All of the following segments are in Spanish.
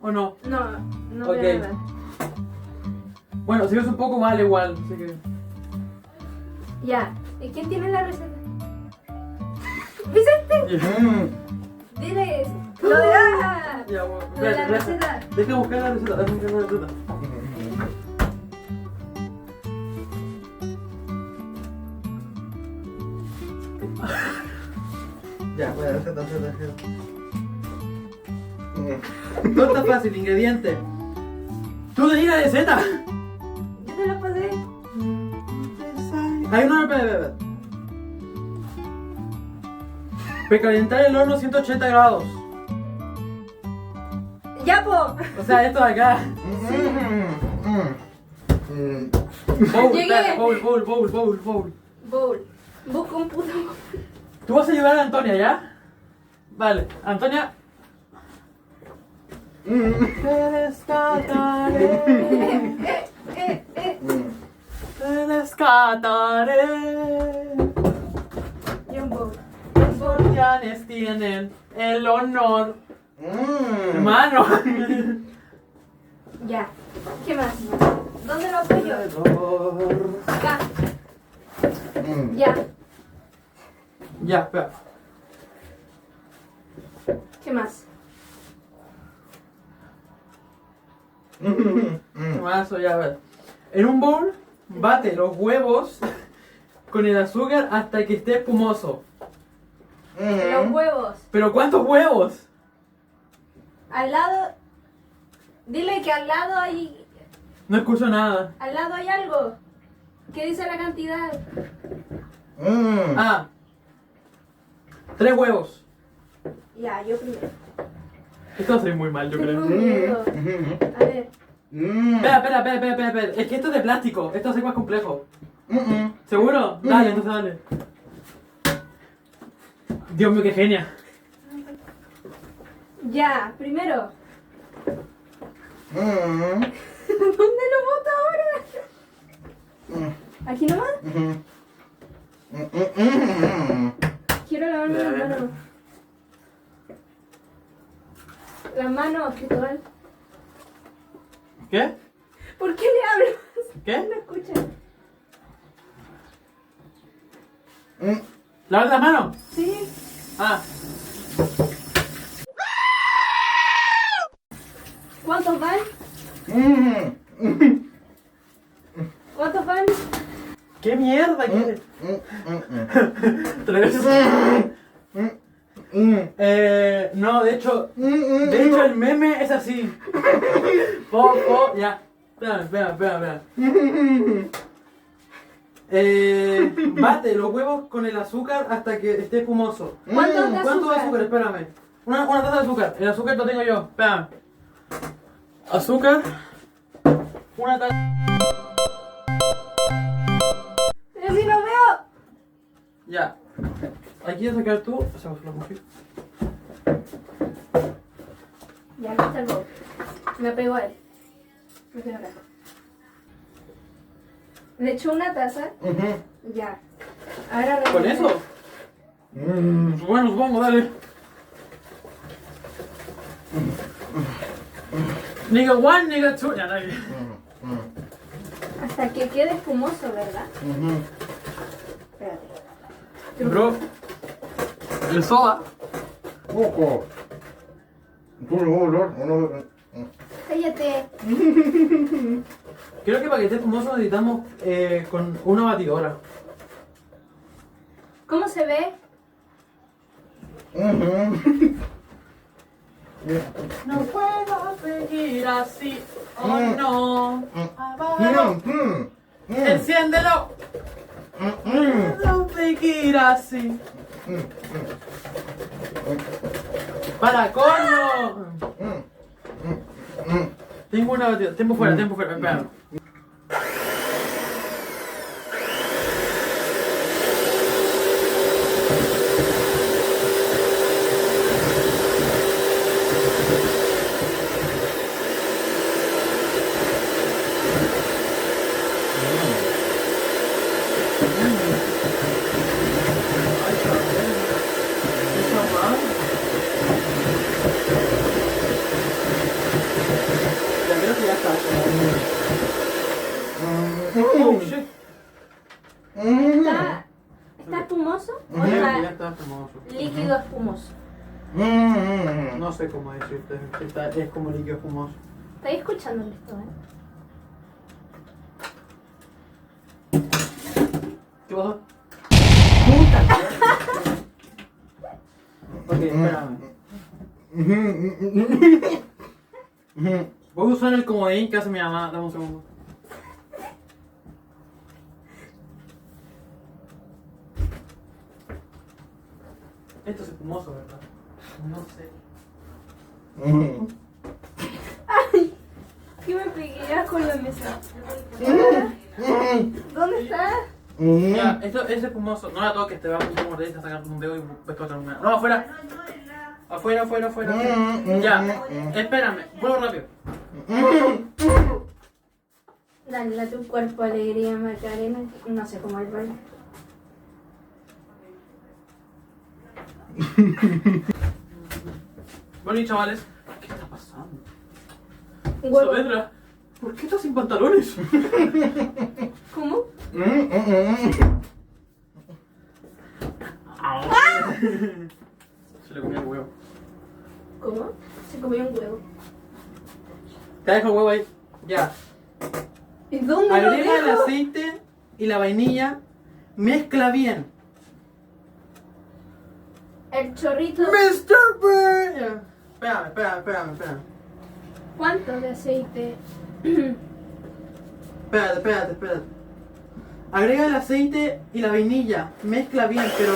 ¿O no? No, no Ok. veo nada. Bueno, si ves un poco mal igual, así que... Ya. ¿Y quién tiene la receta? ¿Vicente? Dile eso. Lo de Ya, bueno, Lo de la espérate, receta. Deja buscar la receta, deja buscar la receta. Ya, bueno, receta. No está fácil, ingrediente. Tú tenías la receta. Yo te lo pasé. Hay una espera. Precalentar el horno a 180 grados. ¡Ya, po! O sea, esto de acá. Bowl, Llegué. espérate, bowl. Bowl. Busco un puto bowl. Tú vas a ayudar a Antonia, ¿ya? Vale, Antonia. Te rescataré. Te rescataré. Y un bowl. Los guardianes tienen el honor. Hermano. Ya. ¿Qué más? ¿Dónde lo apoyo? Acá. Ya. Ya, espera. ¿Qué más? ¿Qué más? Ya, a ver. En un bowl, bate los huevos con el azúcar hasta que esté espumoso. Los huevos. ¿Pero cuántos huevos? Al lado. Dile que al lado hay. No escucho nada. Al lado hay algo. ¿Qué dice la cantidad? Ah. 3 huevos. Ya, yo primero. Esto va a salir muy mal, yo Tengo creo. miedo. A ver. Espera. Es que esto es de plástico. Esto va a ser más complejo. ¿Seguro? Dale, entonces dale. Dios mío, qué genia. Ya, primero. ¿Dónde lo boto ahora? ¿Aquí nomás? Quiero lavarme las manos. Las manos, Cristóbal. ¿Qué? ¿Por qué le hablas? ¿Qué? No escucha. ¿Lavarte las manos? Sí. Ah. ¿Cuántos van? ¿Cuántos van? ¿Qué mierda quieres? Tres. No, de hecho el meme es así. Ya. Espera. Bate los huevos con el azúcar hasta que esté espumoso. ¿Cuánto de ¿Cuánto de azúcar? azúcar? Espérame. Una taza de azúcar. El azúcar lo tengo yo. Espérame. Azúcar. Una taza. Pero si no veo. Ya. Aquí a sacar tú. Hacemos una mujer. Ya, aquí está el bowl. Me pegó a él. Me pegó acá. Le echo una taza. Ya. Ahora ¿Con relleno. eso? Bueno, supongo, dale. Nigga 1, nigga 2. Ya, dale. Hasta que quede espumoso, ¿verdad? Espérate. Bro. El soda. Poco. ¿Tú no olor o no? Cállate. Creo que para que esté espumoso necesitamos con una batidora. ¿Cómo se ve? No puedo seguir así. Oh no. Apágalo. Enciéndelo. No puedo seguir así. Para coño. Tengo una batidora. Tiempo fuera. Espera. Oh, shit. ¿Está espumoso o Ya está está famoso. líquido espumoso? No sé cómo decirte. Es como líquido espumoso. Estoy escuchando esto, ¿Qué pasó? ¡Puta! Ok, espérame. Voy a usar el comodín que hace mi mamá. Dame un segundo. Esto es espumoso, ¿verdad? No sé. ¡Ay! ¿Qué me pegué con la mesa? ¿Dónde está? Ya, esto es espumoso. No la toques, te va a poner como te sacar un dedo y ves toda una. No, afuera. Afuera. Ya, espérame. Vuelvo rápido. Dale a tu cuerpo alegría, Macarena. No sé cómo el baile. Bueno, y chavales, ¿qué está pasando? Huevo. Saavedra, ¿por qué estás sin pantalones? ¿Cómo? Se le comió el huevo. ¿Cómo? Se comió un huevo. Te dejo el huevo ahí. Ya. ¿Y dónde lo Agrega el dejo? aceite y la vainilla. Mezcla bien. El chorrito. Mr. Burn. Ya. Espérame. ¿Cuánto de aceite? Espérate. Agrega el aceite y la vainilla. Mezcla bien, pero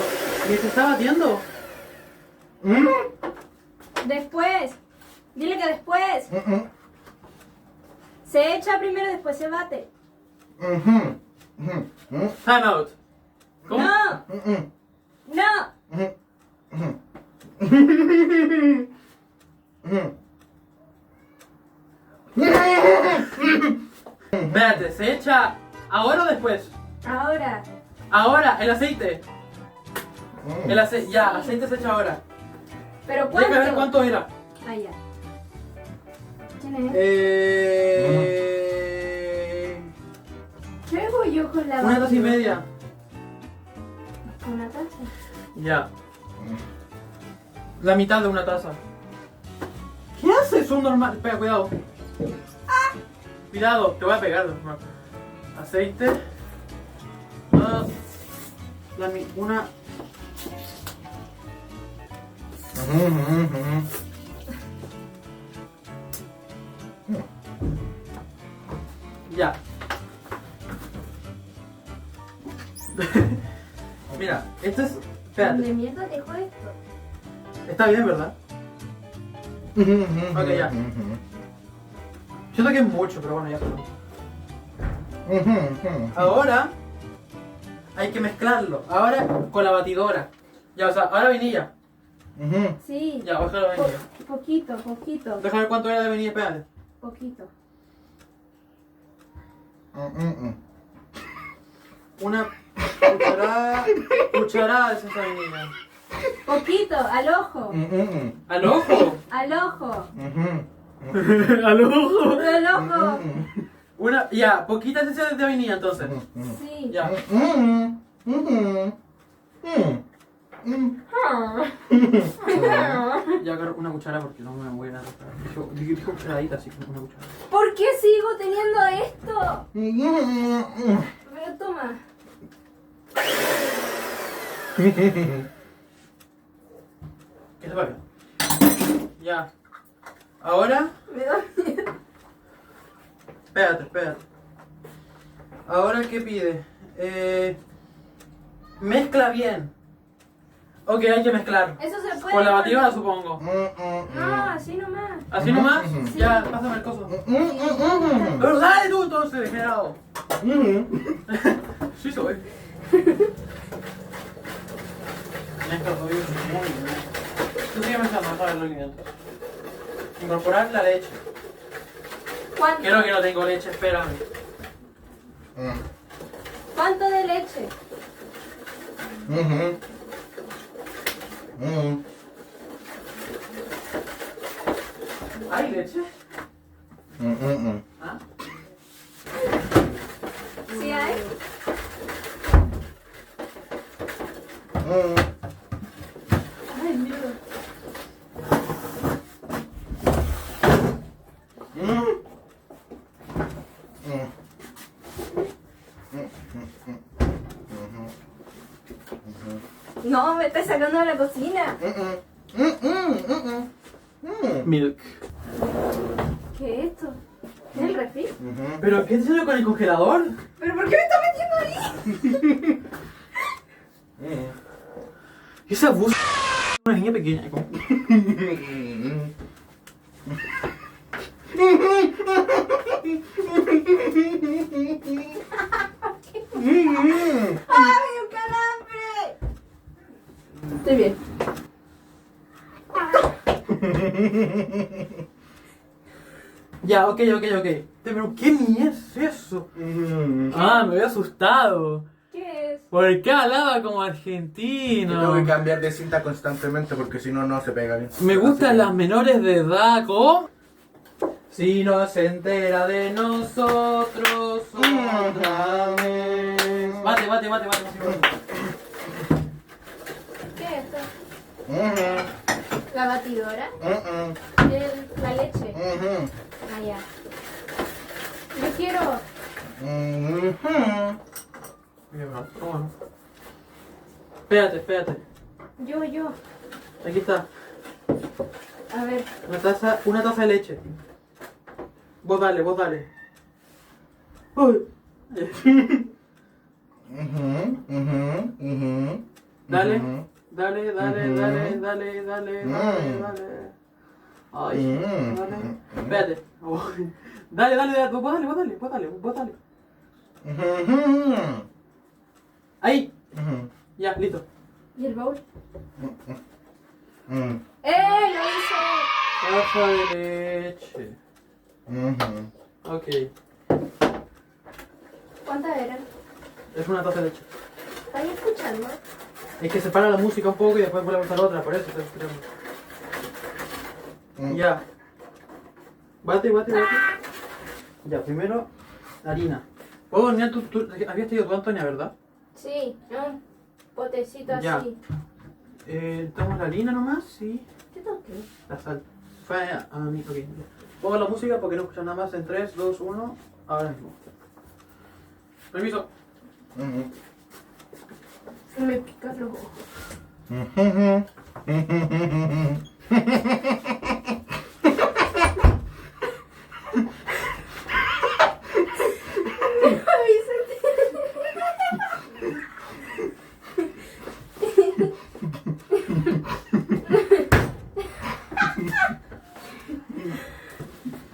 ¿me se está batiendo? Después. Dile que después. Se echa primero, después se bate. Time out. ¿Cómo? No. No. Espérate, ¿se echa ahora o después? Ahora. Ahora, el aceite. Ya, aceite se echa ahora. ¿Pero Deja ver cuánto? cuánto era. Ah, ya. ¿Quién es? ¿Qué hago yo con la Una taza y batidora? media. ¿Una taza? Ya. La mitad de una taza. ¿Qué haces? Un normal. Espera, cuidado. Cuidado, te voy a pegar. No. Aceite. Una. Ya. Mira, esto es. ¿Dónde Espérate. mierda dejó esto? Está bien, ¿verdad? Ok, ya. Siento que es mucho, pero bueno, ya está. Ahora hay que mezclarlo. Ahora con la batidora. Ya, o sea, ahora vainilla. Sí. Ya, baja la vainilla. Poquito. Déjame ver cuánto era de vainilla, espérate. Poquito. Una cucharada de esa vainilla. Poquito, al ojo. ¿Al ojo? Al ojo. ¿Al ojo? Al ojo. Ya, poquita esencia de vainilla entonces. Sí. Ya. Ya agarro una cuchara porque no me voy a dar. Dijo cucharadita, así que una cuchara. ¿Por qué sigo teniendo esto? Pero toma. ¿Qué se paga? Ya. Ahora, Me da miedo. espérate. Ahora, ¿qué pide? Mezcla bien. Ok, hay que mezclar. Eso se puede. Con la batidora, supongo. No, así nomás. ¿Así nomás? Sí. Ya, pásame el coso. Pero dale tú entonces, degenerado. Sí soy. Mezcla todo bien, muy bien. Tú sigue mezclando, vas a ver los alimentos. Incorporar la leche. ¿Cuánto? Creo que no tengo leche, espérame. ¿Cuánto de leche? ¿Hay leche? ¿Ah? ¿Sí hay? Ay, mira. No, me estás sacando de la cocina. Milk. ¿Qué es esto? ¿Es el refri? ¿Pero qué te salió con el congelador? ¿Pero por qué me está metiendo ahí? Ese abuso. Una niña pequeña. ¿Cómo? ¡Ay, un calambre! Estoy bien. Ya, ok. Pero ¿qué mierda es eso? Ah, me había asustado. ¿Qué es? ¿Por qué hablaba como Yo tengo que argentino? cambiar de cinta constantemente porque si no, no se pega bien. Me gustan Así que- las menores de edad, ¿cómo? Si no se entera de nosotros otra vez. Bate. ¿Qué es esto? ¿La batidora? La leche. Ah, ya. Yo quiero. ¿Cómo no? Espérate. Yo. Aquí está. A ver. Una taza de leche. Vos dale. Uy. Dale. Ay, dale. Espérate. Dale. Vos dale. Ahí. Ya, listo. ¿Y el baúl? ¡Lo hice! Taza de leche. Ok. ¿Cuántas eran? Es una taza de leche. ¿Estás escuchando? Es que separa la música un poco y después vuelve a pasar otra, por eso estoy esperando. Ya. Bate. Ya, primero, harina. ¿Puedo hornear tú habías tenido tu Antonia, ¿verdad? Sí, un potecito Ya. así. Damos la harina nomás, sí. ¿Qué toqué? La sal. Fue a mí, ok. Pongo la música porque no escuchan nada más en 3, 2, 1. Ahora mismo. Permiso. Me pica los ojos.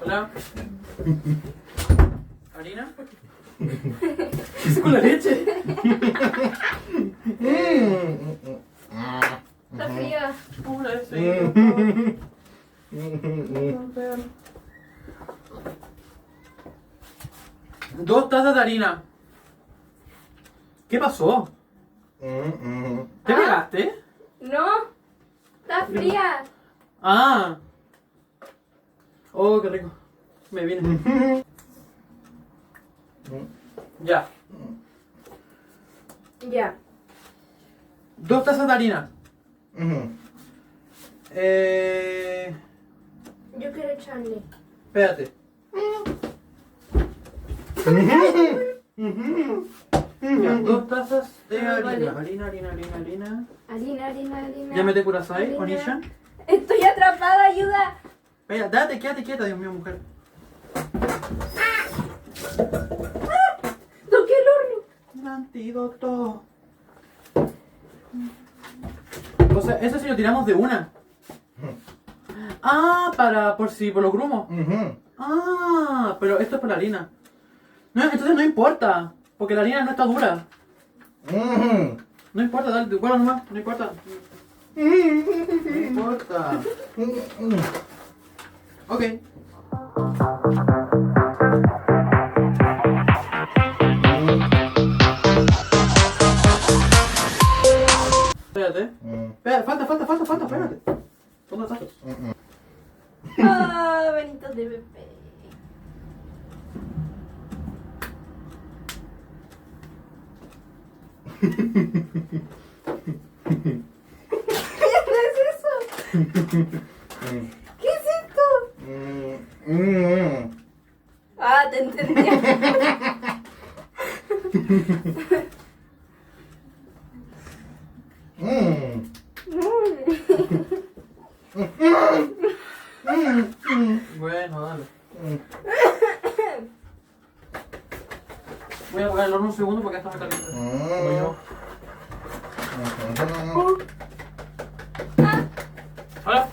Hola. ¿Harina? ¿Qué es con la leche? Está fría. Pobrecito. Dos tazas de harina. ¿Qué pasó? ¿Te pegaste? No, está fría. Ah. Oh, qué rico. Me viene. Ya. Ya. Dos tazas de harina. Yo quiero echarle. Espérate. Ya, dos tazas de harina. Vale. Harina. Harina. ¿Ya mete curasai, Harina. Onisha? Estoy atrapada, ayuda. Espera, date, quédate quieta, Dios mío, mujer. Toqué el horno. Un antídoto. O sea, eso sí lo tiramos de una. Ah, por los grumos. Ah, pero esto es por la harina. No, entonces no importa, porque la harina no está dura. No importa, dale, guarda nomás, no importa. No importa. Ok. Espérate. Espera, falta, espérate. Son dos tazas. Ah, benitos de bebé. ¿Qué es eso? ¿Qué es esto? Ah, te entendí. Bueno, dale. Voy a apagar el horno un segundo porque está muy caliente. Voy yo. Hola.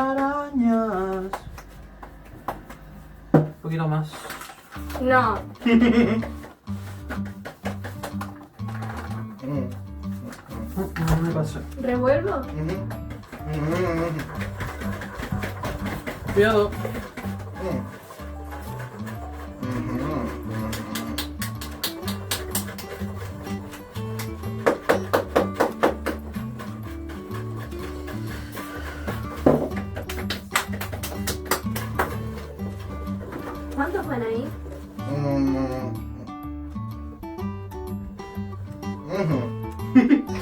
Telarañas. Un poquito más. No. No me pasa. ¿Revuelvo? Cuidado. ¿Cuántos van ahí?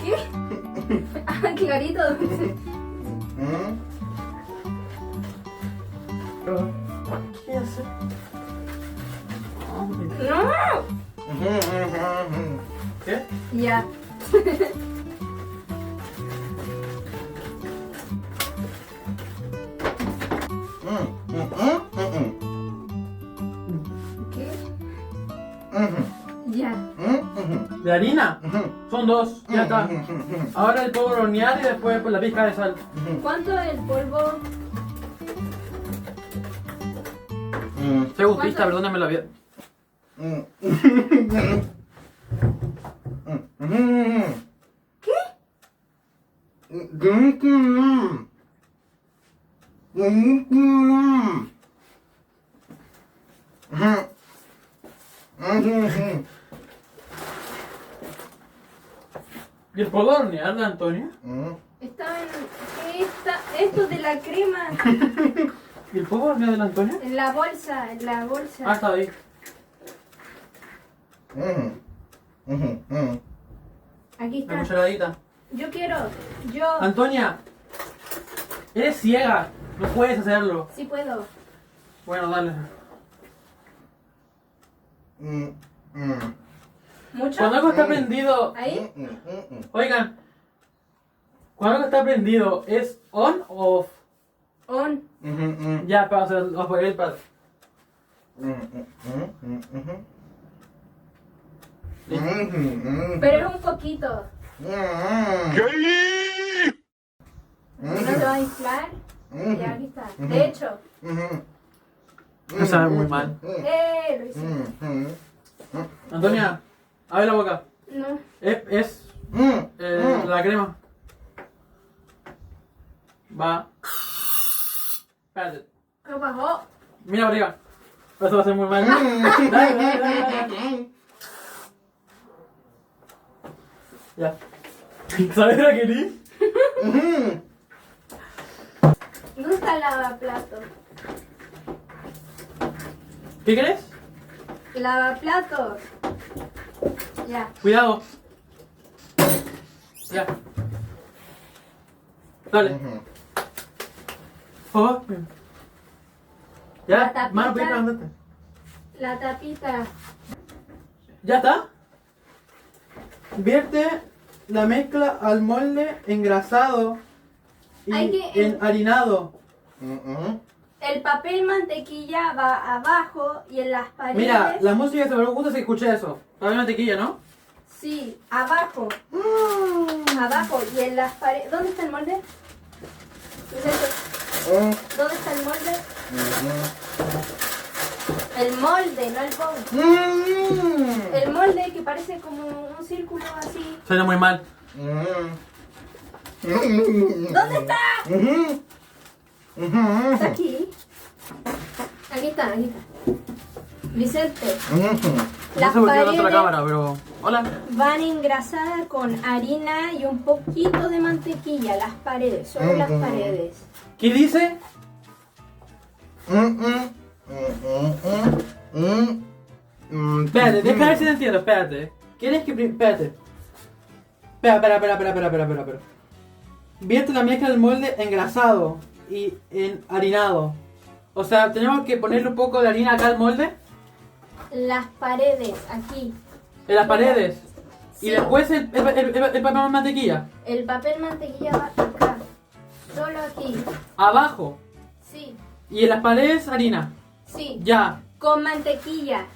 ¿Qué? Ah, clarito. ¿Qué hace? ¡No! ¿Qué? Ya. ¿Qué? Ya. ¿De harina? Son dos, ya está. Ahora el polvo de hornear y después pues, la pizca de sal. ¿Cuánto es el polvo? Soy autista, perdóname la vida. ¿Qué? ¿Y el polvo de hornear de Antonia? Estaba en... ¿Qué está? Esto de la crema. ¿Y el polvo de hornear de la Antonia? En la bolsa, en la bolsa. Ah, está ahí. Aquí Una está. cucharadita. Yo quiero. Yo. Antonia, eres ciega. No puedes hacerlo. Sí puedo. Bueno, dale. ¿Mucho? Cuando algo está prendido... ¿Ahí? Oigan. Cuando algo está prendido, ¿es on o off? On. Ya, para hacer... Apagar el pad. Pero es un poquito. No te va a inflar. Ya, aquí está. De hecho. Me sabe muy mal. Lo hice. Antonia, abre la boca. No. Es la crema. Va. Espérate. ¿Qué pasó? Mira para arriba. Eso va a ser muy mal. Dale, dale, dale, dale. Ya. ¿Sabes la que querís? ¿Dónde está el lavaplato? ¿Qué querés? Lavaplatos. Ya. Cuidado. Ya. Dale. Oh. Ya, La tapita. mano, pide para andarte. La tapita. ¿Ya está? Vierte la mezcla al molde engrasado y Hay que- enharinado. El papel mantequilla va abajo y en las paredes. Mira, la música se me gusta si escuché eso. Papel mantequilla, ¿no? Sí, abajo. Abajo y en las paredes. ¿Dónde está el molde? ¿Qué es esto? ¿Dónde está el molde? El molde, no el bowl. El molde que parece como un círculo así. Suena muy mal. ¿Dónde está? Está aquí. Aquí está, aquí está. Vicente, No las sé por qué no la paredes cámara, pero... Hola. van engrasadas con harina y un poquito de mantequilla. Las paredes, solo las paredes. ¿Qué dice? Espérate, deja ver si te entiendo, espérate. ¿Quieres que espérate. Espera. Vierte la mezcla del molde engrasado y harinado. O sea, tenemos que ponerle un poco de harina acá al molde. Las paredes, aquí. En las paredes. Sí. Y después el papel mantequilla. El papel mantequilla va acá. Solo aquí. Abajo. Sí, Y en las paredes harina. sí. Ya. Con mantequilla.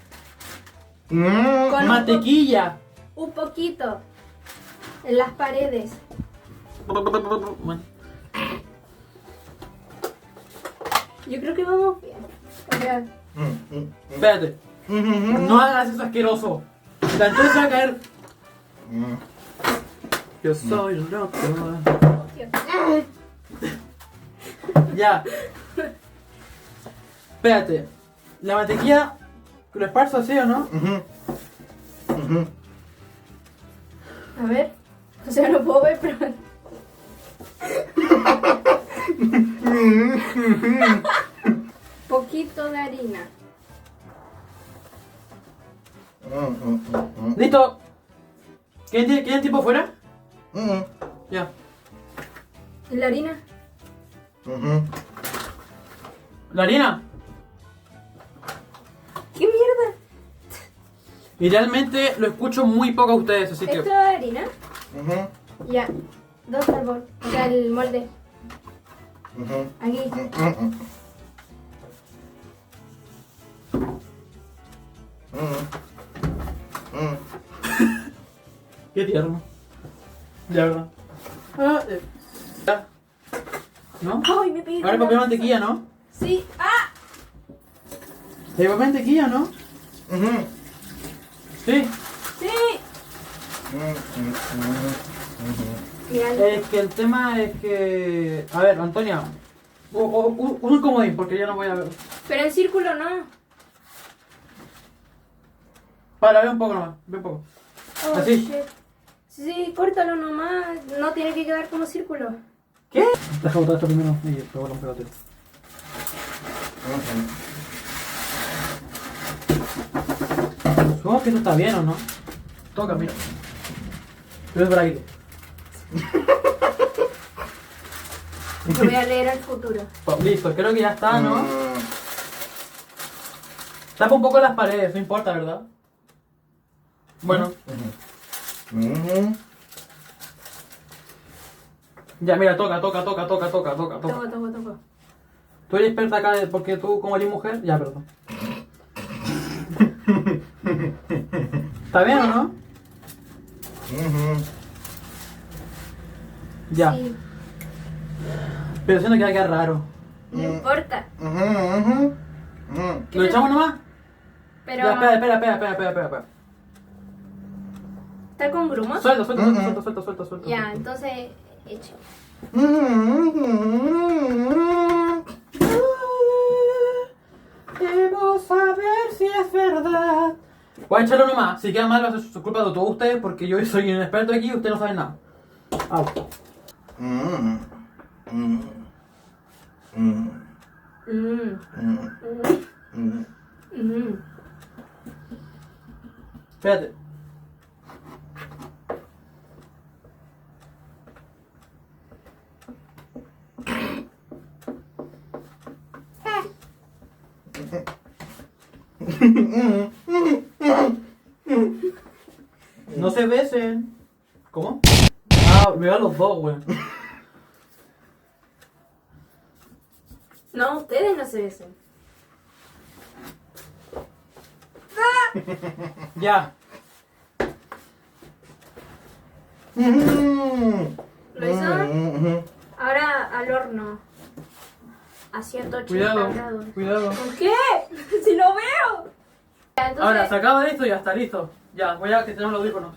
Mm. Con Mantequilla. un poquito. En las paredes. Bueno. Yo creo que vamos bien. O sea, Espérate. No hagas eso asqueroso. La entonces va a caer. Yo soy loco. Dios. Ya. Espérate. La mantequilla lo esparzo así, ¿o no? A ver. O sea, no puedo ver, pero. Poquito de harina. Listo. ¿Quieren tiempo fuera? Ya. ¿Y la harina? ¿La harina? ¿Qué mierda? Y realmente lo escucho muy poco a ustedes, así ¿Esto que. es harina? Ya. ¿Dónde está el bol? O sea, el molde. Aquí. Qué tierno. Ya, ¿verdad? Ya. ¿No? Ay, me pedí. Ahora el papel mantequilla, ¿no? Sí. ¡Ah! El papel mantequilla, ¿no? Sí. Sí. Mira, Es que el tema es que. A ver, Antonia. Usa un comodín porque yo no voy a ver. pero en círculo no. Para, ve un poco nomás. Ve un poco. Oh, Así. shit. Sí, córtalo nomás. No tiene que quedar como círculo. ¿Qué? Deja botar esto primero y luego lo pegate. Supongo que esto está bien, ¿o no? Toca, mira. Pero es por ahí. Te voy a leer el futuro. Listo, creo que ya está, ¿no? Tapa un poco las paredes, no importa, ¿verdad? Bueno. Ya, mira, toca. Toco, toco. Tú eres experta acá porque tú, como eres mujer, ya, perdón. ¿Está bien o no? Ya. Sí. Pero siento que va a quedar raro. No importa. ¿Lo echamos nomás? Pero. Ya, espera. ¿Está con grumos? Suelta. Ya, entonces. Eche. Debo saber si es verdad. Voy a echarlo nomás. Si queda mal va a ser su culpa de todos ustedes porque yo soy un experto aquí y ustedes no saben nada. Au. Espérate. No se besen. ¿Cómo? Ah, me a los dos, güey. No, ustedes no se besen. Ya. ¿Lo hizo? Ahora al horno. A 180 grados. Cuidado. ¿Por qué? Si lo veo. Ya, entonces, Ahora, se acaba de esto y ya está listo. Ya, voy a que tenemos los audífonos.